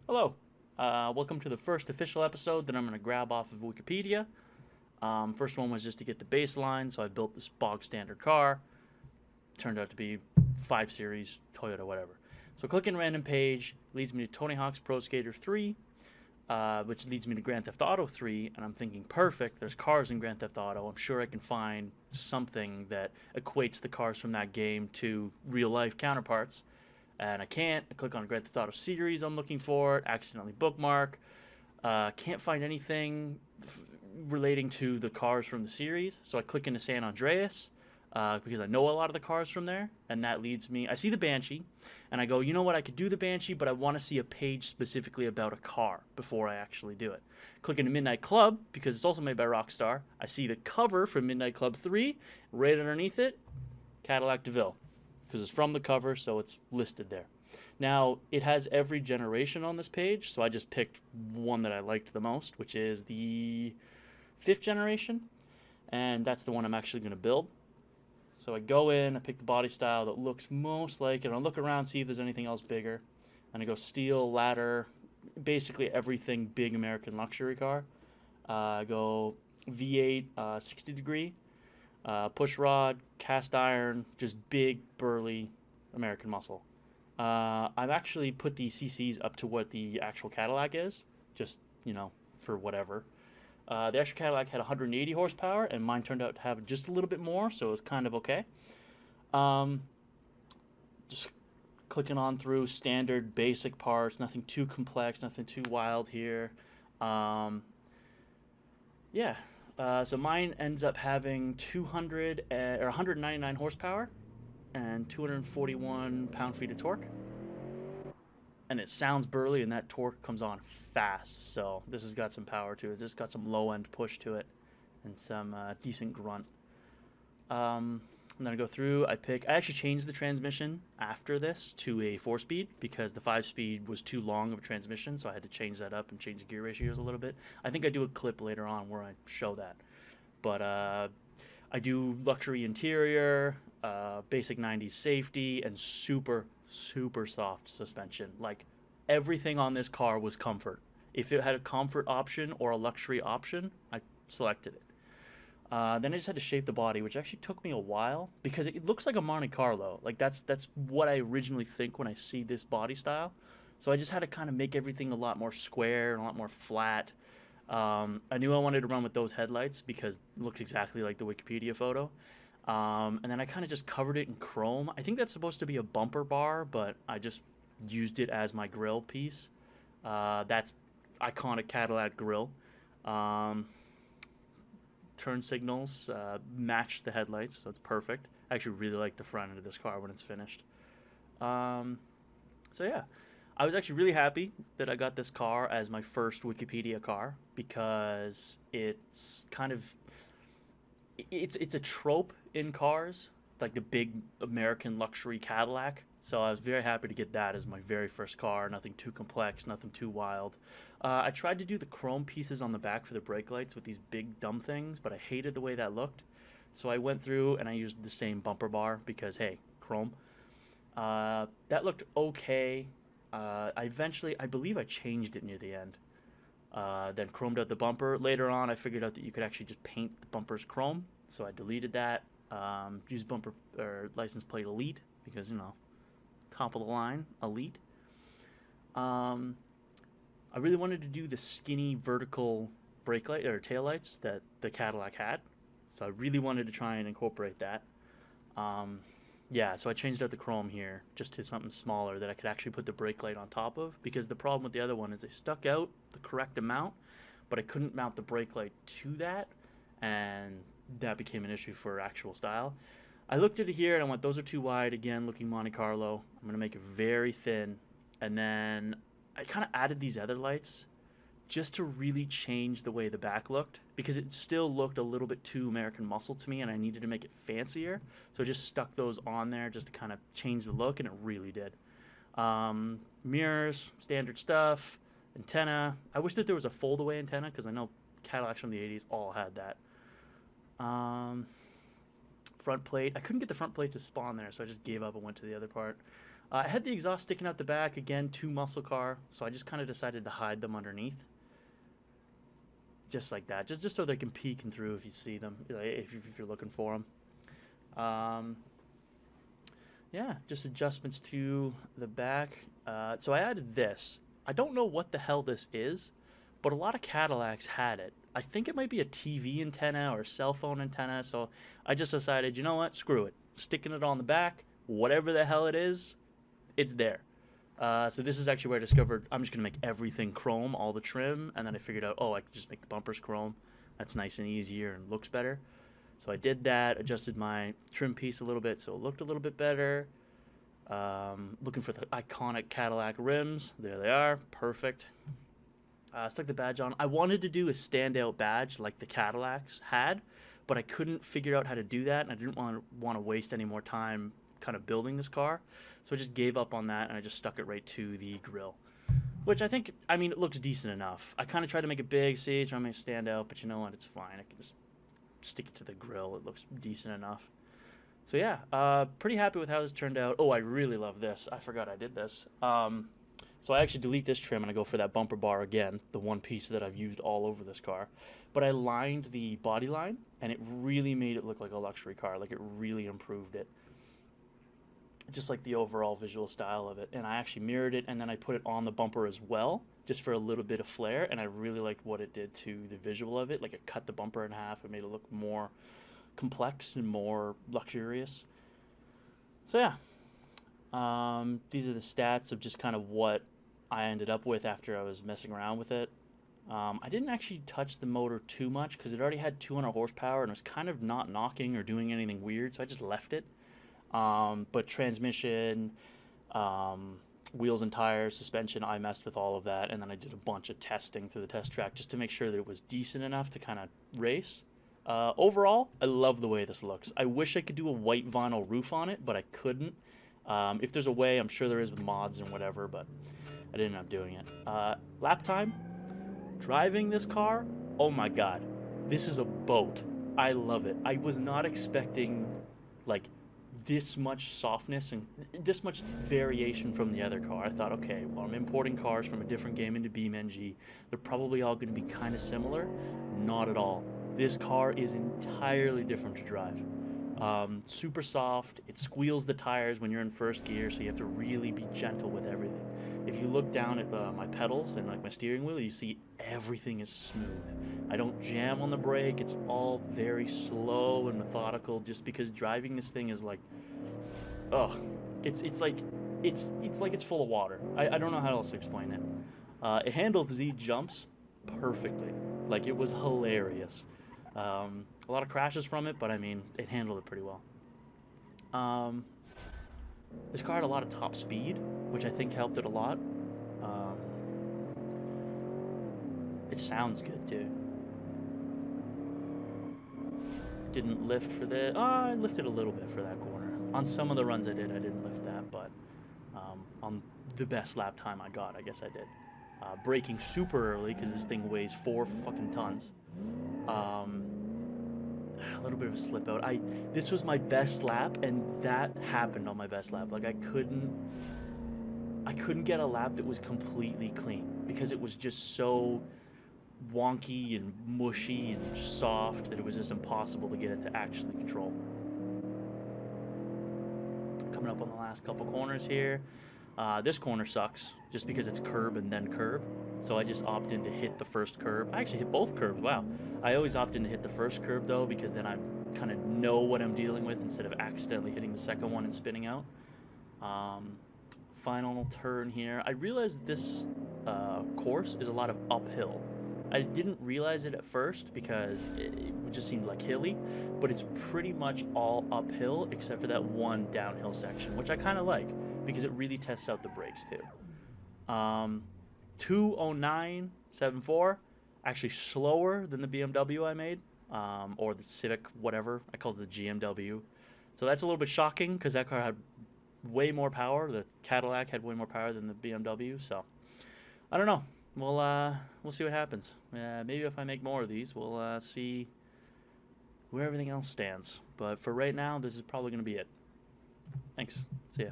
Hello. Welcome to the first official episode that I'm going to grab off of Wikipedia. First one was just to get the baseline, so I built this bog standard car. Turned out to be 5 Series, Toyota, whatever. So clicking random page leads me to Tony Hawk's Pro Skater 3, which leads me to Grand Theft Auto 3, and I'm thinking, perfect, there's cars in Grand Theft Auto. I'm sure I can find something that equates the cars from that game to real life counterparts. And I can't. I click on Grand Theft Auto series I'm looking for, accidentally bookmark. Can't find anything relating to the cars from the series, so I click into San Andreas because I know a lot of the cars from there, and that leads me. I see the Banshee, and I go, you know what? I could do the Banshee, but I want to see a page specifically about a car before I actually do it. Click into Midnight Club because it's also made by Rockstar. I see the cover from Midnight Club 3, right underneath it, Cadillac DeVille, because it's from the cover, so it's listed there. Now, it has every generation on this page, so I just picked one that I liked the most, which is the 5th generation, and that's the one I'm actually going to build. So I go in, I pick the body style that looks most like it, I look around, see if there's anything else bigger, and I go steel, ladder, basically everything big American luxury car. I go V8, 60 degree, push rod, cast iron, just big, burly American muscle. I've actually put the CCs up to what the actual Cadillac is, just, for whatever. The actual Cadillac had 180 horsepower, and mine turned out to have just a little bit more, so it was kind of okay. Just clicking on through standard basic parts, nothing too complex, nothing too wild here. Yeah, so mine ends up having 200 or 199 horsepower and 241 pound-feet of torque. And it sounds burly, and that torque comes on fast. So this has got some power to it. This has got some low-end push to it and some decent grunt. And then I go through, I actually changed the transmission after this to a 4-speed because the 5-speed was too long of a transmission, so I had to change that up and change the gear ratios a little bit. I think I do a clip later on where I show that. But I do luxury interior, basic 90s safety, and super, super soft suspension. Like, everything on this car was comfort. If it had a comfort option or a luxury option, I selected it. Then I just had to shape the body, which actually took me a while because it looks like a Monte Carlo. Like that's what I originally think when I see this body style. So I just had to kind of make everything a lot more square and a lot more flat. I knew I wanted to run with those headlights because it looked exactly like the Wikipedia photo. And then I kind of just covered it in chrome. I think that's supposed to be a bumper bar, but I just used it as my grill piece. That's iconic Cadillac grill. Turn signals match the headlights, so it's perfect. I actually really like the front end of this car when it's finished. So yeah, I was actually really happy that I got this car as my first Wikipedia car because it's kind of it's a trope in cars, like the big American luxury Cadillac. So I was very happy to get that as my very first car. Nothing too complex, nothing too wild. I tried to do the chrome pieces on the back for the brake lights with these big dumb things, but I hated the way that looked. So I went through and I used the same bumper bar because, hey, chrome. That looked okay. I believe I changed it near the end. Then chromed out the bumper. Later on, I figured out that you could actually just paint the bumpers chrome, so I deleted that. Used bumper or license plate Elite because, top of the line, Elite. I really wanted to do the skinny vertical brake light or tail lights that the Cadillac had, so I really wanted to try and incorporate that. Yeah, so I changed out the chrome here just to something smaller that I could actually put the brake light on top of, because the problem with the other one is they stuck out the correct amount, but I couldn't mount the brake light to that, and that became an issue for actual style. I looked at it here and I went, those are too wide. Again, looking Monte Carlo. I'm going to make it very thin. And then I kind of added these other lights just to really change the way the back looked, because it still looked a little bit too American muscle to me and I needed to make it fancier. So I just stuck those on there just to kind of change the look, and it really did. Mirrors, standard stuff. Antenna. I wish that there was a fold-away antenna because I know Cadillacs from the 80s all had that. Front plate. I couldn't get the front plate to spawn there, so I just gave up and went to the other part. I had the exhaust sticking out the back, again, 2 muscle car, so I just kind of decided to hide them underneath. Just like that, just so they can peek through if you see them, if you're looking for them. Yeah, just adjustments to the back. So I added this. I don't know what the hell this is, but a lot of Cadillacs had it. I think it might be a TV antenna or a cell phone antenna, so I just decided, you know what, screw it. Sticking it on the back, whatever the hell it is, it's there. So this is actually where I discovered I'm just going to make everything chrome, all the trim, and then I figured out, oh, I could just make the bumpers chrome. That's nice and easier and looks better. So I did that, adjusted my trim piece a little bit so it looked a little bit better. Looking for the iconic Cadillac rims. There they are. Perfect. Stuck the badge on. I wanted to do a standout badge like the Cadillacs had, but I couldn't figure out how to do that, and I didn't want to waste any more time kind of building this car. So I just gave up on that, and I just stuck it right to the grill, which I think, I mean, it looks decent enough. I kind of tried to make it big, see, trying to make it stand out, but you know what? It's fine. I can just stick it to the grill. It looks decent enough. So yeah, pretty happy with how this turned out. Oh, I really love this. I forgot I did this. So I actually delete this trim and I go for that bumper bar again, the one piece that I've used all over this car. But I lined the body line, and it really made it look like a luxury car. Like, it really improved it. Just like the overall visual style of it. And I actually mirrored it, and then I put it on the bumper as well, just for a little bit of flair. And I really liked what it did to the visual of it. Like, it cut the bumper in half. It made it look more complex and more luxurious. So yeah, these are the stats of just kind of what I ended up with after I was messing around with it. I didn't actually touch the motor too much because it already had 200 horsepower and was kind of not knocking or doing anything weird, so I just left it. But transmission, wheels and tires, suspension, I messed with all of that, and then I did a bunch of testing through the test track just to make sure that it was decent enough to kind of race. Overall, I love the way this looks. I wish I could do a white vinyl roof on it, but I couldn't. If there's a way, I'm sure there is with mods and whatever, but I didn't end up doing it. Lap time, driving this car, oh my god, this is a boat. I love it. I was not expecting, like, this much softness and this much variation from the other car. I thought, okay, well, I'm importing cars from a different game into BeamNG. They're probably all going to be kind of similar. Not at all. This car is entirely different to drive. Super soft. It squeals the tires when you're in first gear, so you have to really be gentle with everything. If you look down at my pedals and like my steering wheel, you see everything is smooth. I don't jam on the brake. It's all very slow and methodical, just because driving this thing is like, oh, it's like it's full of water. I don't know how else to explain it. It handled the jumps perfectly. Like, it was hilarious. A lot of crashes from it, but I mean, it handled it pretty well. This car had a lot of top speed, which I think helped it a lot. It sounds good too. Didn't lift for the. I lifted a little bit for that corner. On some of the runs I didn't lift that, but on the best lap time I got, I guess I did. Braking super early because this thing weighs 4 fucking tons. A little bit of a slip out. This was my best lap, and that happened on my best lap. Like, I couldn't get a lap that was completely clean because it was just so wonky and mushy and soft that it was just impossible to get it to actually control. Coming up on the last couple corners here. This corner sucks just because it's curb and then curb. So I just opt in to hit the first curb. I actually hit both curbs, wow. I always opt in to hit the first curb though, because then I kind of know what I'm dealing with instead of accidentally hitting the second one and spinning out. Final turn here. I realized this course is a lot of uphill. I didn't realize it at first because it just seemed like hilly, but it's pretty much all uphill except for that one downhill section, which I kind of like because it really tests out the brakes too. 209.74, actually slower than the BMW I made, or the Civic, whatever. I call it the GMW. So that's a little bit shocking because that car had way more power. The Cadillac had way more power than the BMW. So I don't know. We'll see what happens. Maybe if I make more of these, we'll see where everything else stands. But for right now, this is probably going to be it. Thanks. See ya.